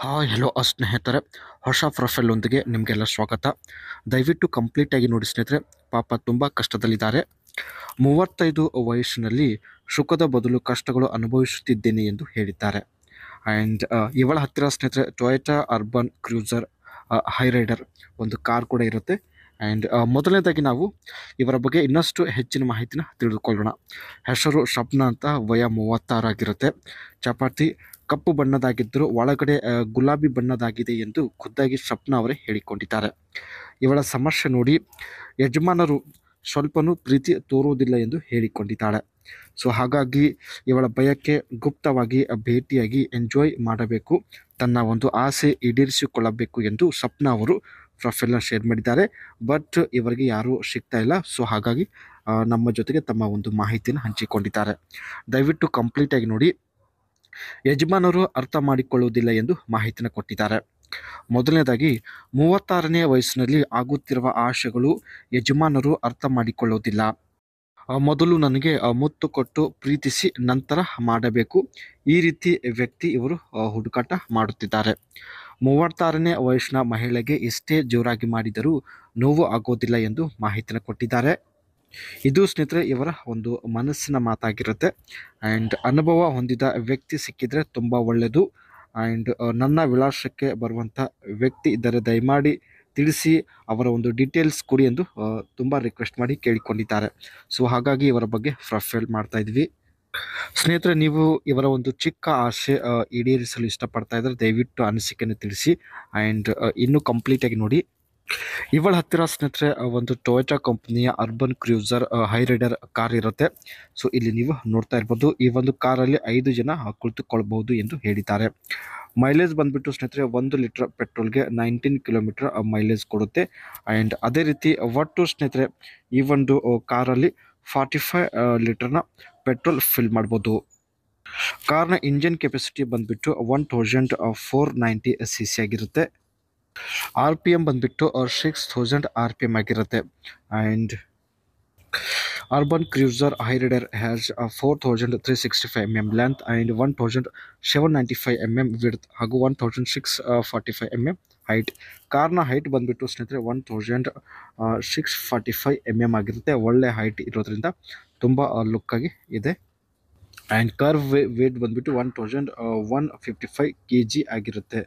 Hi hello ಸ್ನೇಹಿತರೆ, ಹೊಸ ಪ್ರೊಫೈಲೊಂದಿಗೆ ನಿಮಗೆಲ್ಲ ಸ್ವಾಗತ. ದಯವಿಟ್ಟು ಕಂಪ್ಲೀಟಾಗಿ ನೋಡಿ ಸ್ನೇಹಿತರೆ. ಪಾಪ ತುಂಬ ಕಷ್ಟದಲ್ಲಿದ್ದಾರೆ. 35 ವಯಸ್ಸಿನಲ್ಲಿ ಸುಖದ ಬದಲು ಕಷ್ಟಗಳು ಅನುಭವಿಸುತ್ತಿದ್ದೇನೆ ಎಂದು ಹೇಳಿದ್ದಾರೆ. ಆ್ಯಂಡ್ ಇವಳ ಹತ್ತಿರ ಸ್ನೇಹಿತರೆ Toyota Urban Cruiser Hyryder ಒಂದು ಕಾರ್ ಕೂಡ ಇರುತ್ತೆ. ಆ್ಯಂಡ್ ಮೊದಲನೇದಾಗಿ ನಾವು ಇವರ ಬಗ್ಗೆ ಇನ್ನಷ್ಟು ಹೆಚ್ಚಿನ ಮಾಹಿತಿನ ತಿಳಿದುಕೊಳ್ಳೋಣ. ಹೆಸರು ಶಬ್ನ ಅಂತ, ವಯ 36 ಆಗಿರುತ್ತೆ. ಚಪಾತಿ ಕಪ್ಪು ಬಣ್ಣದಾಗಿದ್ದರೂ ಒಳಗಡೆ ಗುಲಾಬಿ ಬಣ್ಣದಾಗಿದೆ ಎಂದು ಖುದ್ದಾಗಿ ಶಬ್ನ ಅವರೇ ಹೇಳಿಕೊಂಡಿದ್ದಾರೆ. ಇವಳ ಸಮಸ್ಯೆ ನೋಡಿ, ಯಜಮಾನರು ಸ್ವಲ್ಪನೂ ಪ್ರೀತಿ ತೋರುವುದಿಲ್ಲ ಎಂದು ಹೇಳಿಕೊಂಡಿದ್ದಾಳೆ. ಸೊ ಹಾಗಾಗಿ ಇವಳ ಬಯಕೆ ಗುಪ್ತವಾಗಿ ಭೇಟಿಯಾಗಿ ಎಂಜಾಯ್ ಮಾಡಬೇಕು, ತನ್ನ ಒಂದು ಆಸೆ ಈಡೇರಿಸಿಕೊಳ್ಳಬೇಕು ಎಂದು ಸ್ವಪ್ನ ಅವರು ಪ್ರೊಫೈಲ್ನ ಶೇರ್ ಮಾಡಿದ್ದಾರೆ. ಬಟ್ ಇವರಿಗೆ ಯಾರೂ ಸಿಗ್ತಾ ಇಲ್ಲ. ಸೊ ಹಾಗಾಗಿ ನಮ್ಮ ಜೊತೆಗೆ ತಮ್ಮ ಒಂದು ಮಾಹಿತಿನ ಹಂಚಿಕೊಂಡಿದ್ದಾರೆ. ದಯವಿಟ್ಟು ಕಂಪ್ಲೀಟಾಗಿ ನೋಡಿ. ಯಜಮಾನರು ಅರ್ಥ ಮಾಡಿಕೊಳ್ಳುವುದಿಲ್ಲ ಎಂದು ಮಾಹಿತಿನ ಕೊಟ್ಟಿದ್ದಾರೆ. ಮೊದಲನೇದಾಗಿ, 36ನೇ ವಯಸ್ಸಿನಲ್ಲಿ ಆಗುತ್ತಿರುವ ಆಶೆಗಳು ಯಜಮಾನರು ಅರ್ಥ ಮಾಡಿಕೊಳ್ಳುವುದಿಲ್ಲ. ಮೊದಲು ನನಗೆ ಮುತ್ತು ಕೊಟ್ಟು ಪ್ರೀತಿಸಿ ನಂತರ ಮಾಡಬೇಕು, ಈ ರೀತಿ ವ್ಯಕ್ತಿ ಇವರು ಹುಡುಕಾಟ ಮಾಡುತ್ತಿದ್ದಾರೆ. 36ನೇ ವಯಸ್ಸಿನ ಮಹಿಳೆಗೆ ಎಷ್ಟೇ ಜೋರಾಗಿ ಮಾಡಿದರೂ ನೋವು ಆಗೋದಿಲ್ಲ ಎಂದು ಮಾಹಿತಿನ ಕೊಟ್ಟಿದ್ದಾರೆ. ಇದು ಸ್ನೇಹಿತರೆ ಇವರ ಒಂದು ಮನಸ್ಸಿನ ಮಾತಾಗಿರುತ್ತೆ. ಆ್ಯಂಡ್ ಅನುಭವ ಹೊಂದಿದ ವ್ಯಕ್ತಿ ಸಿಕ್ಕಿದರೆ ತುಂಬ ಒಳ್ಳೆಯದು. ಆ್ಯಂಡ್ ನನ್ನ ವಿಳಾಸಕ್ಕೆ ಬರುವಂಥ ವ್ಯಕ್ತಿ ಇದ್ದರೆ ದಯಮಾಡಿ ತಿಳಿಸಿ, ಅವರ ಒಂದು ಡೀಟೇಲ್ಸ್ ಕೊಡಿ ಎಂದು ತುಂಬ ರಿಕ್ವೆಸ್ಟ್ ಮಾಡಿ ಕೇಳಿಕೊಂಡಿದ್ದಾರೆ. ಸೊ ಹಾಗಾಗಿ ಇವರ ಬಗ್ಗೆ ಪ್ರೊಫೈಲ್ ಮಾಡ್ತಾ ಇದ್ವಿ. ಸ್ನೇಹಿತರೆ, ನೀವು ಇವರ ಒಂದು ಚಿಕ್ಕ ಆಸೆ ಈಡೇರಿಸಲು ಇಷ್ಟಪಡ್ತಾ ಇದ್ದರೆ ದಯವಿಟ್ಟು ಅನಿಸಿಕೆಯನ್ನು ತಿಳಿಸಿ. ಆ್ಯಂಡ್ ಇನ್ನೂ ಕಂಪ್ಲೀಟಾಗಿ ನೋಡಿ. ಇವಳ ಹತ್ತಿರ ಸ್ನೇಹಿತರೆ ಒಂದು ಟೊಯೋಟಾ ಕಂಪನಿಯ Urban Cruiser Hyryder car ಇರುತ್ತೆ. ಸೊ ಇಲ್ಲಿ ನೀವು ನೋಡ್ತಾ ಇರ್ಬೋದು, ಈ ಒಂದು ಕಾರಲ್ಲಿ 5 ಜನ ಕುಳಿತುಕೊಳ್ಬಹುದು ಎಂದು ಹೇಳಿದ್ದಾರೆ. ಮೈಲೇಜ್ ಬಂದ್ಬಿಟ್ಟು ಸ್ನೇಹಿತರೆ 1 ಲೀಟರ್ ಪೆಟ್ರೋಲ್ಗೆ 19 ಕಿಲೋಮೀಟರ್ ಮೈಲೇಜ್ ಕೊಡುತ್ತೆ. ಆ್ಯಂಡ್ ಅದೇ ರೀತಿ ಒಟ್ಟು ಸ್ನೇಹಿತರೆ ಈ ಒಂದು ಕಾರಲ್ಲಿ 45 ಲೀಟರ್ನ ಪೆಟ್ರೋಲ್ ಫಿಲ್ ಮಾಡ್ಬೋದು. ಕಾರ್ನ ಇಂಜಿನ್ ಕೆಪಾಸಿಟಿ ಬಂದ್ಬಿಟ್ಟು 1490 cc ಆಗಿರುತ್ತೆ. RPM ಬಂದ್ಬಿಟ್ಟು 6000 RPM ಆಗಿರುತ್ತೆ. And Urban Cruiser Hyryder has 4365 mm length and 1795 mm width ಹಾಗೂ 1645 mm ಹೈಟ್. ಕಾರ್ನ ಹೈಟ್ ಬಂದ್ಬಿಟ್ಟು ಸ್ನೇಹಿತರೆ 1645 mm ಆಗಿರುತ್ತೆ. ಒಳ್ಳೆ ಹೈಟ್ ಇರೋದ್ರಿಂದ ತುಂಬ ಲುಕ್ಕಾಗಿ ಇದೆ. ಆ್ಯಂಡ್ ಕಾರ್ ವೇಟ್ ಬಂದ್ಬಿಟ್ಟು 1155 kg ಆಗಿರುತ್ತೆ.